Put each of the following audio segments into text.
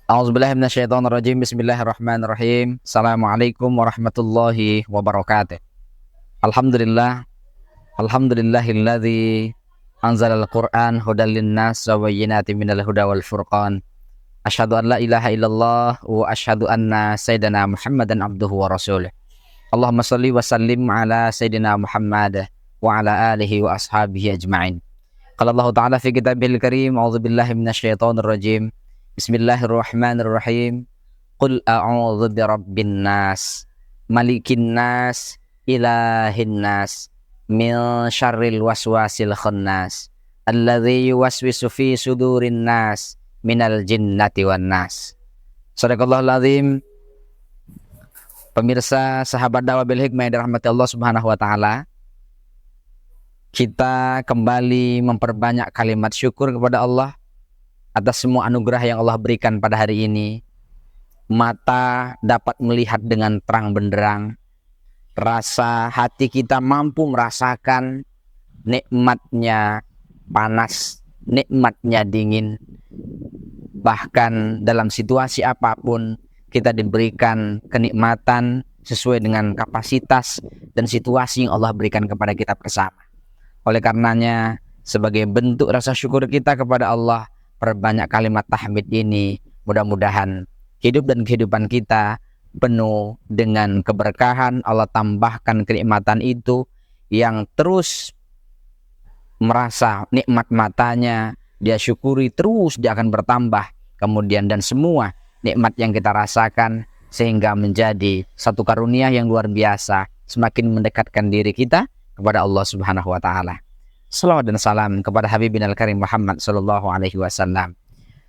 A'udzubillahi minasyaitonirrajim. Bismillahirrahmanirrahim. Assalamualaikum warahmatullahi wabarakatuh. Alhamdulillah, alhamdulillahilladzi anzalal Qur'an hudal linnas wa bayyinatin minal huda wal furqan. Asyhadu an la ilaha illallah wa asyhadu anna sayyidina Muhammadan abduhu wa rasuluh. Allahumma shalli wa sallim ala sayyidina Muhammad wa ala alihi wa ashabihi ajma'in. Qala Allah Ta'ala fi kitabihil karim, a'udzubillahi minasyaitonir rajim. Bismillahirrahmanirrahim. Qul a'udzu birabbin nas, malikin nas, ilahin nas, min syarril waswasil khannas, alladzi yuwaswisu fi sudurin nas, minal jinnati wan nas. Shadaqallahul azim. Pemirsa sahabat dakwah bil hikmah yang dirahmati Allah Subhanahu wa taala, kita kembali memperbanyak kalimat syukur kepada Allah atas semua anugerah yang Allah berikan pada hari ini. Mata dapat melihat dengan terang benderang, rasa hati kita mampu merasakan nikmatnya panas, nikmatnya dingin. Bahkan dalam situasi apapun kita diberikan kenikmatan sesuai dengan kapasitas dan situasi yang Allah berikan kepada kita bersama. Oleh karenanya, sebagai bentuk rasa syukur kita kepada Allah, perbanyak kalimat tahmid ini. Mudah-mudahan hidup dan kehidupan kita penuh dengan keberkahan. Allah tambahkan kenikmatan itu, yang terus merasa nikmat matanya, dia syukuri terus, dia akan bertambah kemudian, dan semua nikmat yang kita rasakan sehingga menjadi satu karunia yang luar biasa, semakin mendekatkan diri kita kepada Allah Subhanahu wa taala. Salawat dan salam kepada Habibina al-Karim Muhammad sallallahu alaihi wasallam.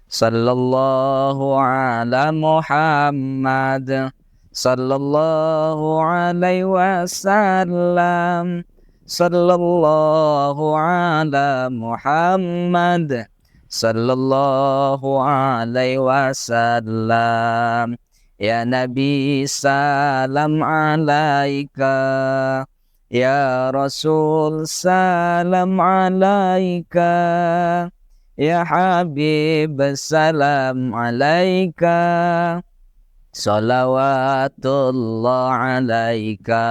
Sallallahu ala Muhammad sallallahu alaihi wasallam. Sallallahu ala Muhammad sallallahu alaihi wasallam. Ya Nabi salam alaika, ya Rasul salam alaika, ya Habib salam alaika, salawatullah alaika.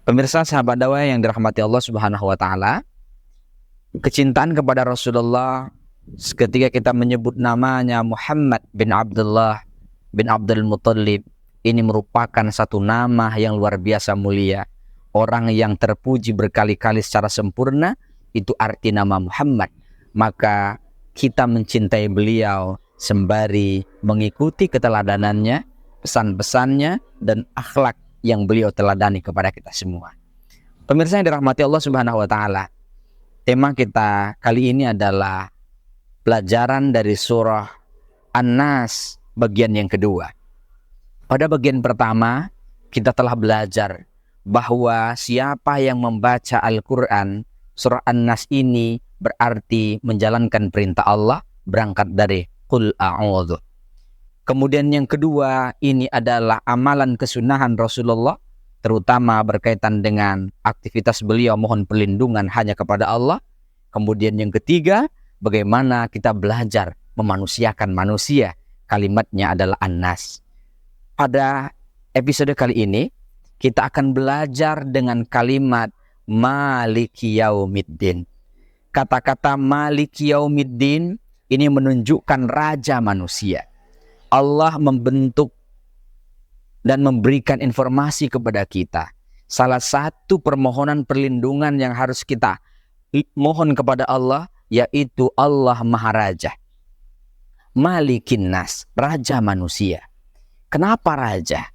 Pemirsa sahabat dakwah yang dirahmati Allah Subhanahu wa taala, kecintaan kepada Rasulullah ketika kita menyebut namanya Muhammad bin Abdullah bin Abdul Muttalib, ini merupakan satu nama yang luar biasa mulia. Orang yang terpuji berkali-kali secara sempurna, itu arti nama Muhammad. Maka kita mencintai beliau sembari mengikuti keteladanannya, pesan-pesannya, dan akhlak yang beliau teladani kepada kita semua. Pemirsa yang dirahmati Allah Subhanahu wa taala, tema kita kali ini adalah pelajaran dari surah An-Nas bagian yang kedua. Pada bagian pertama, kita telah belajar bahwa siapa yang membaca Al-Quran, surah An-Nas ini berarti menjalankan perintah Allah, berangkat dari Qul a'udzu. Kemudian yang kedua, ini adalah amalan kesunahan Rasulullah, terutama berkaitan dengan aktivitas beliau mohon perlindungan hanya kepada Allah. Kemudian yang ketiga, bagaimana kita belajar memanusiakan manusia, kalimatnya adalah An-Nas. Pada episode kali ini, kita akan belajar dengan kalimat Maliki Yaumiddin. Kata-kata Maliki Yaumiddin ini menunjukkan raja manusia. Allah membentuk dan memberikan informasi kepada kita. Salah satu permohonan perlindungan yang harus kita mohon kepada Allah, yaitu Allah Maharaja. Malikin Nas, raja manusia. Kenapa raja?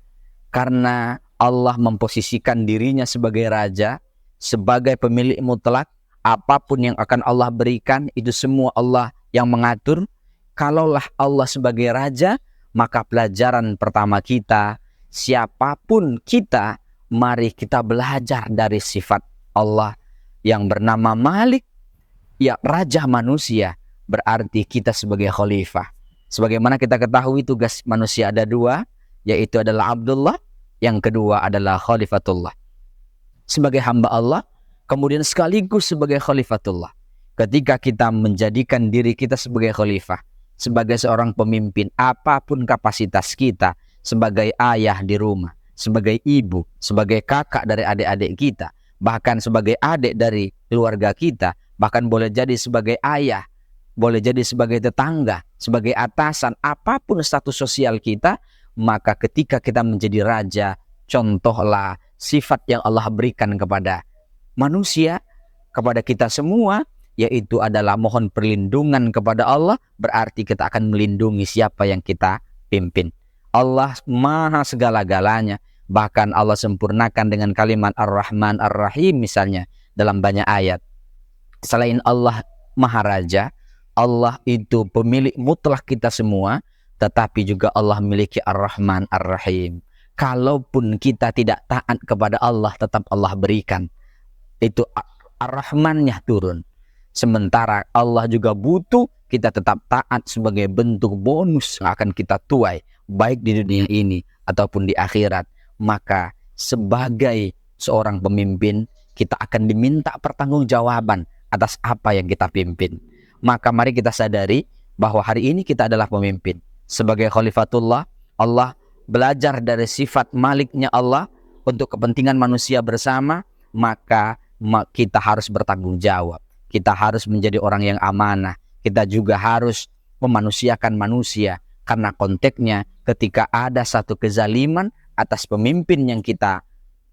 Karena Allah memposisikan dirinya sebagai raja, sebagai pemilik mutlak. Apapun yang akan Allah berikan, itu semua Allah yang mengatur. Kalaulah Allah sebagai raja, maka pelajaran pertama kita, siapapun kita, mari kita belajar dari sifat Allah yang bernama Malik, ya raja manusia, berarti kita sebagai khalifah. Sebagaimana kita ketahui tugas manusia ada dua, yaitu adalah Abdullah, yang kedua adalah Khalifatullah. Sebagai hamba Allah, kemudian sekaligus sebagai khalifatullah. Ketika kita menjadikan diri kita sebagai khalifah, sebagai seorang pemimpin, apapun kapasitas kita, sebagai ayah di rumah, sebagai ibu, sebagai kakak dari adik-adik kita, bahkan sebagai adik dari keluarga kita, bahkan boleh jadi sebagai ayah, boleh jadi sebagai tetangga, sebagai atasan, apapun status sosial kita, maka ketika kita menjadi raja, contohlah sifat yang Allah berikan kepada manusia, kepada kita semua, yaitu adalah mohon perlindungan kepada Allah, berarti kita akan melindungi siapa yang kita pimpin. Allah maha segala-galanya, bahkan Allah sempurnakan dengan kalimat Ar-Rahman Ar-Rahim misalnya dalam banyak ayat. Selain Allah maha raja, Allah itu pemilik mutlak kita semua, tetapi juga Allah memiliki Ar-Rahman Ar-Rahim. Kalaupun kita tidak taat kepada Allah, tetap Allah berikan. Itu Ar-Rahmannya turun. Sementara Allah juga butuh kita tetap taat sebagai bentuk bonus yang akan kita tuai, baik di dunia ini ataupun di akhirat. Maka sebagai seorang pemimpin, kita akan diminta pertanggungjawaban atas apa yang kita pimpin. Maka mari kita sadari bahwa hari ini kita adalah pemimpin. Sebagai khalifatullah, Allah belajar dari sifat maliknya Allah untuk kepentingan manusia bersama, maka kita harus bertanggung jawab. Kita harus menjadi orang yang amanah. Kita juga harus memanusiakan manusia. Karena konteksnya ketika ada satu kezaliman atas pemimpin yang kita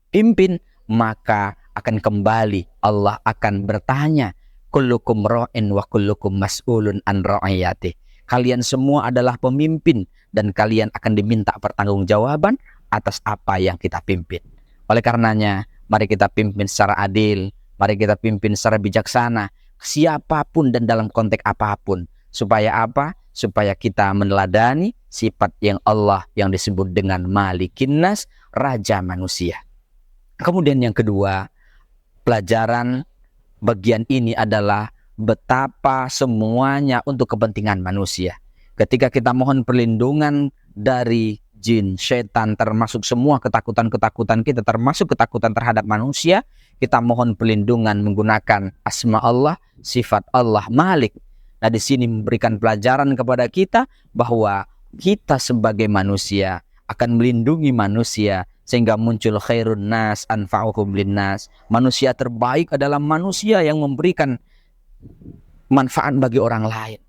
pimpin, maka akan kembali Allah akan bertanya, kullukum ra'in wa kullukum mas'ulun an ra'iyatih. Kalian semua adalah pemimpin dan kalian akan diminta pertanggungjawaban atas apa yang kita pimpin. Oleh karenanya, mari kita pimpin secara adil, mari kita pimpin secara bijaksana, siapapun dan dalam konteks apapun. Supaya apa? Supaya kita meneladani sifat yang Allah yang disebut dengan Malikin Nas, Raja Manusia. Kemudian yang kedua, pelajaran bagian ini adalah betapa semuanya untuk kepentingan manusia. Ketika kita mohon perlindungan dari jin, setan, termasuk semua ketakutan-ketakutan kita, termasuk ketakutan terhadap manusia, kita mohon perlindungan menggunakan asma Allah, sifat Allah Malik. Nah, di sini memberikan pelajaran kepada kita bahwa kita sebagai manusia akan melindungi manusia sehingga muncul khairun nas anfa'uhum linnas. Manusia terbaik adalah manusia yang memberikan manfaat bagi orang lain.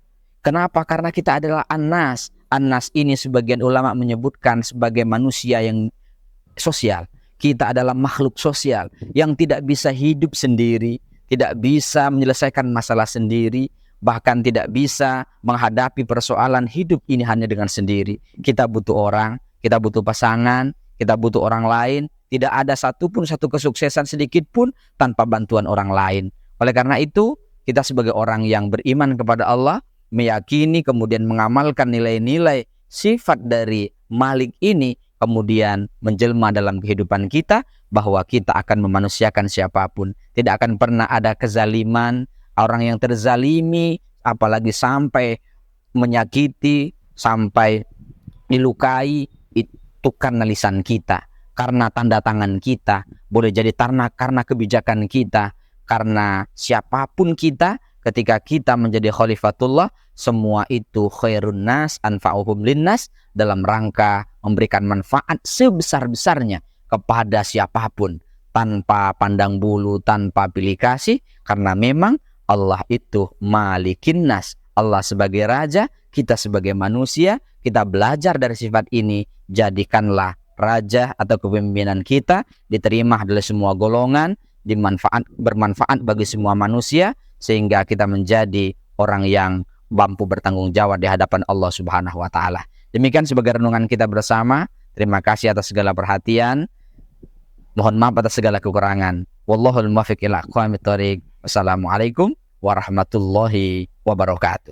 Kenapa? Karena kita adalah an-nas. An-nas ini sebagian ulama menyebutkan sebagai manusia yang sosial. Kita adalah makhluk sosial yang tidak bisa hidup sendiri, tidak bisa menyelesaikan masalah sendiri, bahkan tidak bisa menghadapi persoalan hidup ini hanya dengan sendiri. Kita butuh orang, kita butuh pasangan, kita butuh orang lain. Tidak ada satupun satu kesuksesan sedikit pun tanpa bantuan orang lain. Oleh karena itu, kita sebagai orang yang beriman kepada Allah, meyakini kemudian mengamalkan nilai-nilai sifat dari Malik ini, kemudian menjelma dalam kehidupan kita, bahwa kita akan memanusiakan siapapun. Tidak akan pernah ada kezaliman, orang yang terzalimi, apalagi sampai menyakiti, sampai dilukai, itu karena lisan kita, karena tanda tangan kita, boleh jadi karena kebijakan kita, karena siapapun kita. Ketika kita menjadi khalifatullah, semua itu khairun nas anfa'uhum linnas, dalam rangka memberikan manfaat sebesar-besarnya kepada siapapun, tanpa pandang bulu, tanpa pilih kasih, karena memang Allah itu Malikin Nas. Allah sebagai raja, kita sebagai manusia, kita belajar dari sifat ini. Jadikanlah raja atau kepemimpinan kita diterima oleh semua golongan, bermanfaat bagi semua manusia, sehingga kita menjadi orang yang mampu bertanggung jawab di hadapan Allah Subhanahu wa taala. Demikian sebagai renungan kita bersama. Terima kasih atas segala perhatian. Mohon maaf atas segala kekurangan. Wallahul muwaffiq ila aqwamit thoriq. Wassalamualaikum warahmatullahi wabarakatuh.